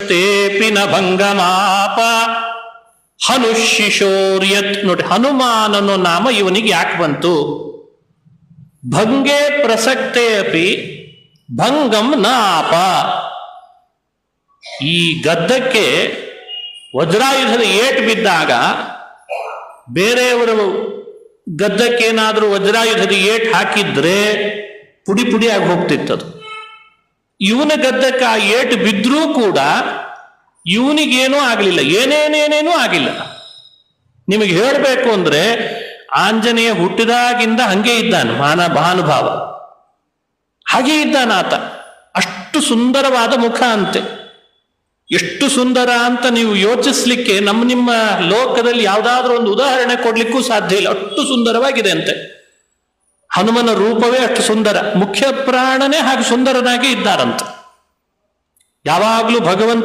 ತೇಪಿ ನ ಭಂಗಮಾಪ ಹನುಶಿಶೋರ್ಯತ್. ನೋಡಿ, ಹನುಮಾನ್ ಅನ್ನೋ ನಾಮ ಇವನಿಗೆ ಯಾಕೆ ಬಂತು? ಭಂಗೆ ಪ್ರಸಕ್ತೆ ಅಪಿ ಭಂಗಂ ನಾಪ. ಈ ಗದ್ದಕ್ಕೆ ವಜ್ರಾಯುಧದ ಏಟು ಬಿದ್ದಾಗ ಬೇರೆಯವರು ಗದ್ದಕ್ಕೇನಾದರೂ ವಜ್ರಾಯುಧದ ಏಟು ಹಾಕಿದ್ರೆ ಪುಡಿ ಪುಡಿ ಆಗಿ ಹೋಗ್ತಿತ್ತದು. ಇವನ ಗದ್ದಕ್ಕೆ ಆ ಏಟು ಬಿದ್ರೂ ಕೂಡ ಇವನಿಗೇನೂ ಆಗಲಿಲ್ಲ, ಏನೇನೇನೇನೂ ಆಗಿಲ್ಲ. ನಿಮಗೆ ಹೇಳಬೇಕು ಅಂದ್ರೆ ಆಂಜನೇಯ ಹುಟ್ಟಿದಾಗಿಂದ ಹಂಗೆ ಇದ್ದಾನೆ, ಭಾನುಭಾವ ಹಾಗೆ ಇದ್ದಾನಾತ. ಅಷ್ಟು ಸುಂದರವಾದ ಮುಖ ಅಂತೆ. ಎಷ್ಟು ಸುಂದರ ಅಂತ ನೀವು ಯೋಚಿಸ್ಲಿಕ್ಕೆ ನಿಮ್ಮ ಲೋಕದಲ್ಲಿ ಯಾವುದಾದ್ರೂ ಒಂದು ಉದಾಹರಣೆ ಕೊಡ್ಲಿಕ್ಕೂ ಸಾಧ್ಯ ಇಲ್ಲ, ಅಷ್ಟು ಸುಂದರವಾಗಿದೆ ಅಂತೆ. ಹನುಮನ ರೂಪವೇ ಅಷ್ಟು ಸುಂದರ, ಮುಖ್ಯ ಪ್ರಾಣನೇ ಹಾಗೆ ಸುಂದರನಾಗಿ ಇದ್ದಾರಂತೆ. ಯಾವಾಗಲೂ ಭಗವಂತ